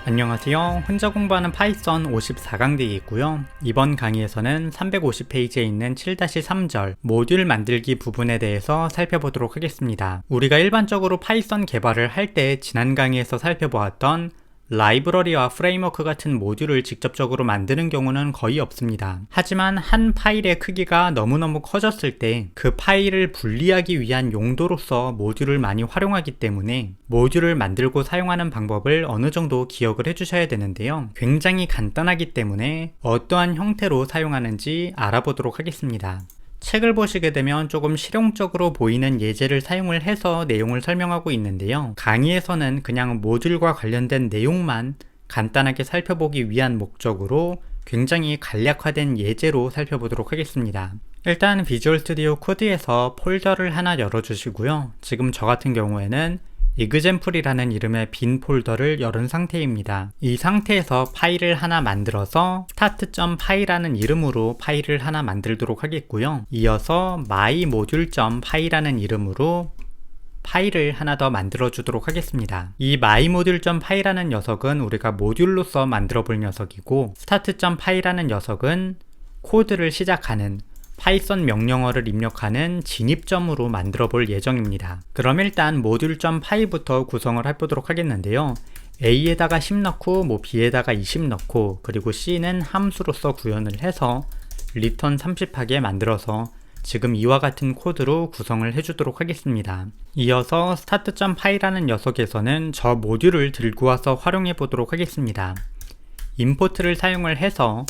안녕하세요. 혼자 공부하는 파이썬 54강대이고요. 이번 강의에서는 350페이지에 있는 7-3절 모듈 만들기 부분에 대해서 살펴보도록 하겠습니다. 우리가 일반적으로 파이썬 개발을 할 때 지난 강의에서 살펴보았던 라이브러리와 프레임워크 같은 모듈을 직접적으로 만드는 경우는 거의 없습니다. 하지만 한 파일의 크기가 너무너무 커졌을 때 그 파일을 분리하기 위한 용도로서 모듈을 많이 활용하기 때문에 모듈을 만들고 사용하는 방법을 어느 정도 기억을 해주셔야 되는데요. 굉장히 간단하기 때문에 어떠한 형태로 사용하는지 알아보도록 하겠습니다. 책을 보시게 되면 조금 실용적으로 보이는 예제를 사용을 해서 내용을 설명하고 있는데요. 강의에서는 그냥 모듈과 관련된 내용만 간단하게 살펴보기 위한 목적으로 굉장히 간략화된 예제로 살펴보도록 하겠습니다. 일단 비주얼 스튜디오 코드에서 폴더를 하나 열어주시고요. 지금 저 같은 경우에는 example이라는 이름의 빈 폴더를 열은 상태입니다. 이 상태에서 파일을 하나 만들어서 start.py라는 이름으로 파일을 하나 만들도록 하겠고요. 이어서 mymodule.py라는 이름으로 파일을 하나 더 만들어 주도록 하겠습니다. 이 mymodule.py라는 녀석은 우리가 모듈로서 만들어 볼 녀석이고 start.py라는 녀석은 코드를 시작하는 파이썬 명령어를 입력하는 진입점으로 만들어 볼 예정입니다. 그럼 일단 module.py부터 구성을 해보도록 하겠는데요. A에다가 10 넣고 B에다가 20 넣고 그리고 C는 함수로서 구현을 해서 return 30하게 만들어서 지금 이와 같은 코드로 구성을 해주도록 하겠습니다. 이어서 start.py라는 녀석에서는 저 모듈을 들고 와서 활용해 보도록 하겠습니다. import를 사용을 해서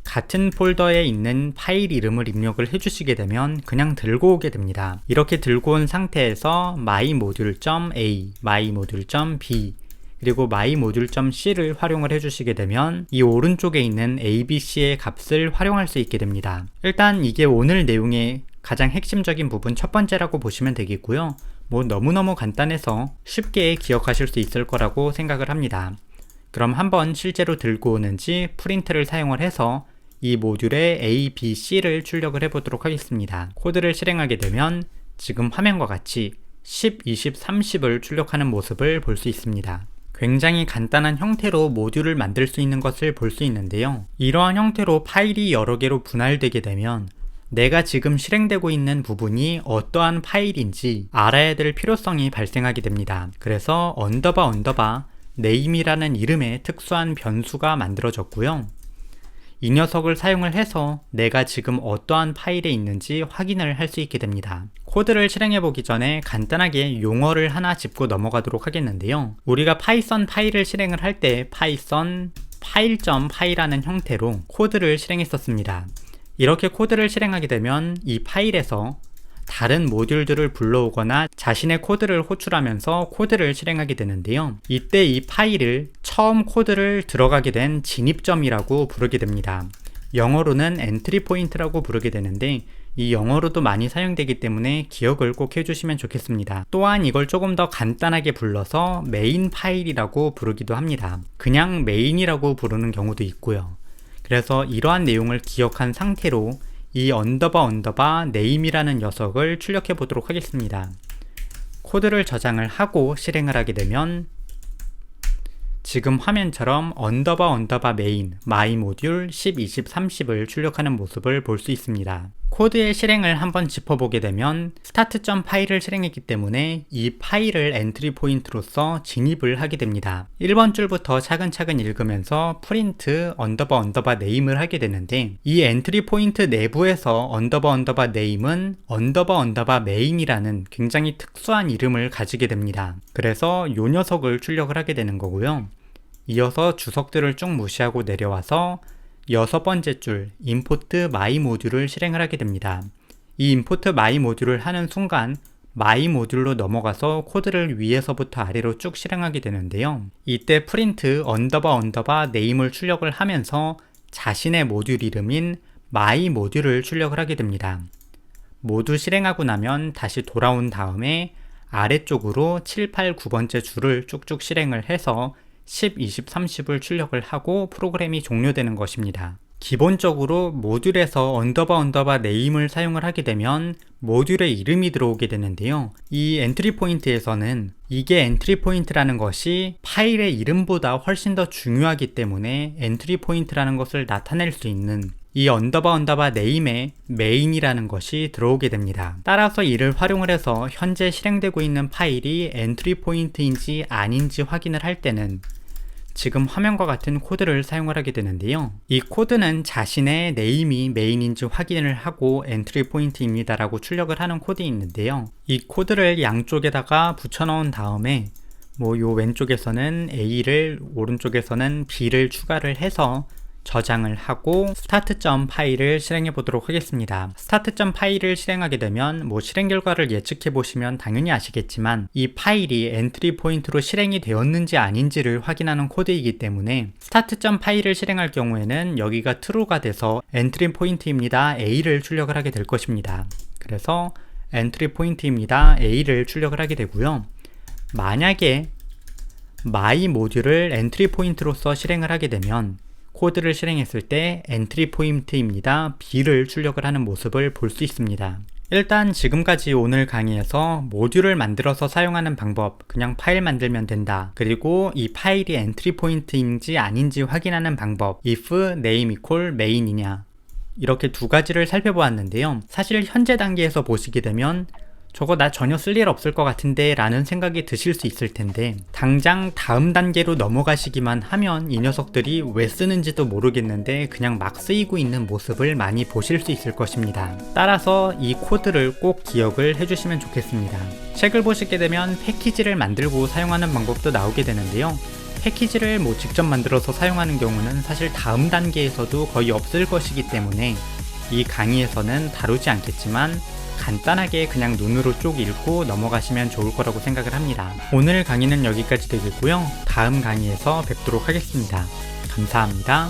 같은 폴더에 있는 파일 이름을 입력을 해주시게 되면 그냥 들고 오게 됩니다. 이렇게 들고 온 상태에서 mymodule.a, mymodule.b 그리고 mymodule.c를 활용을 해주시게 되면 이 오른쪽에 있는 abc의 값을 활용할 수 있게 됩니다. 일단 이게 오늘 내용의 가장 핵심적인 부분 첫 번째라고 보시면 되겠고요. 너무너무 간단해서 쉽게 기억하실 수 있을 거라고 생각을 합니다. 그럼 한번 실제로 들고 오는지 프린트를 사용을 해서 이 모듈의 A, B, C를 출력을 해보도록 하겠습니다. 코드를 실행하게 되면 지금 화면과 같이 10, 20, 30을 출력하는 모습을 볼 수 있습니다. 굉장히 간단한 형태로 모듈을 만들 수 있는 것을 볼 수 있는데요. 이러한 형태로 파일이 여러 개로 분할되게 되면 내가 지금 실행되고 있는 부분이 어떠한 파일인지 알아야 될 필요성이 발생하게 됩니다. 그래서 언더바 name이라는 이름의 특수한 변수가 만들어졌고요. 이 녀석을 사용을 해서 내가 지금 어떠한 파일에 있는지 확인을 할 수 있게 됩니다. 코드를 실행해 보기 전에 간단하게 용어를 하나 짚고 넘어가도록 하겠는데요. 우리가 파이썬 파일을 실행을 할 때 파이썬 파일.py라는 형태로 코드를 실행했었습니다. 이렇게 코드를 실행하게 되면 이 파일에서 다른 모듈들을 불러오거나 자신의 코드를 호출하면서 코드를 실행하게 되는데요. 이때 이 파일을 처음 코드를 들어가게 된 진입점이라고 부르게 됩니다. 영어로는 엔트리 포인트라고 부르게 되는데 이 영어로도 많이 사용되기 때문에 기억을 꼭 해주시면 좋겠습니다. 또한 이걸 조금 더 간단하게 불러서 메인 파일이라고 부르기도 합니다. 그냥 메인이라고 부르는 경우도 있고요. 그래서 이러한 내용을 기억한 상태로 이 언더바 name이라는 녀석을 출력해 보도록 하겠습니다. 코드를 저장을 하고 실행을 하게 되면 지금 화면처럼 언더바 main, mymodule 10, 20, 30을 출력하는 모습을 볼 수 있습니다. 코드의 실행을 한번 짚어보게 되면 start.py를 실행했기 때문에 이 파일을 엔트리 포인트로서 진입을 하게 됩니다. 1번 줄부터 차근차근 읽으면서 print 언더바 name을 하게 되는데 이 엔트리 포인트 내부에서 언더바 name은 언더바 main이라는 굉장히 특수한 이름을 가지게 됩니다. 그래서 이 녀석을 출력을 하게 되는 거고요. 이어서 주석들을 쭉 무시하고 내려와서 6번째 줄 import mymodule을 실행을 하게 됩니다. 이 import mymodule을 하는 순간 mymodule로 넘어가서 코드를 위에서부터 아래로 쭉 실행하게 되는데요. 이때 print 언더바 name을 출력을 하면서 자신의 모듈 이름인 mymodule을 출력을 하게 됩니다. 모두 실행하고 나면 다시 돌아온 다음에 아래쪽으로 7, 8, 9번째 줄을 쭉쭉 실행을 해서 10, 20, 30을 출력을 하고 프로그램이 종료되는 것입니다. 기본적으로 모듈에서 언더바 name을 사용을 하게 되면 모듈의 이름이 들어오게 되는데요. 이 엔트리 포인트에서는 이게 엔트리 포인트라는 것이 파일의 이름보다 훨씬 더 중요하기 때문에 엔트리 포인트라는 것을 나타낼 수 있는 이 언더바 네임에 메인이라는 것이 들어오게 됩니다. 따라서 이를 활용을 해서 현재 실행되고 있는 파일이 엔트리 포인트인지 아닌지 확인을 할 때는 지금 화면과 같은 코드를 사용을 하게 되는데요. 이 코드는 자신의 네임이 메인인지 확인을 하고 엔트리 포인트입니다 라고 출력을 하는 코드가 있는데요. 이 코드를 양쪽에다가 붙여 넣은 다음에 요 왼쪽에서는 A를, 오른쪽에서는 B를 추가를 해서 저장을 하고 스타트.점 파일을 실행해 보도록 하겠습니다. 스타트.점 파일을 실행하게 되면 실행 결과를 예측해 보시면 당연히 아시겠지만 이 파일이 엔트리 포인트로 실행이 되었는지 아닌지를 확인하는 코드이기 때문에 스타트.점 파일을 실행할 경우에는 여기가 true가 돼서 엔트리 포인트입니다 A를 출력을 하게 될 것입니다. 그래서 엔트리 포인트입니다 A를 출력을 하게 되고요. 만약에 my 모듈을 엔트리 포인트로서 실행을 하게 되면 코드를 실행했을 때 엔트리 포인트입니다 B를 출력을 하는 모습을 볼 수 있습니다. 일단 지금까지 오늘 강의에서 모듈을 만들어서 사용하는 방법, 그냥 파일 만들면 된다. 그리고 이 파일이 엔트리 포인트인지 아닌지 확인하는 방법, if name equal main이냐, 이렇게 두 가지를 살펴보았는데요. 사실 현재 단계에서 보시게 되면 저거 나 전혀 쓸 일 없을 것 같은데 라는 생각이 드실 수 있을 텐데, 당장 다음 단계로 넘어가시기만 하면 이 녀석들이 왜 쓰는지도 모르겠는데 그냥 막 쓰이고 있는 모습을 많이 보실 수 있을 것입니다. 따라서 이 코드를 꼭 기억을 해주시면 좋겠습니다. 책을 보시게 되면 패키지를 만들고 사용하는 방법도 나오게 되는데요. 패키지를 직접 만들어서 사용하는 경우는 사실 다음 단계에서도 거의 없을 것이기 때문에 이 강의에서는 다루지 않겠지만 간단하게 그냥 눈으로 쭉 읽고 넘어가시면 좋을 거라고 생각을 합니다. 오늘 강의는 여기까지 되겠고요. 다음 강의에서 뵙도록 하겠습니다. 감사합니다.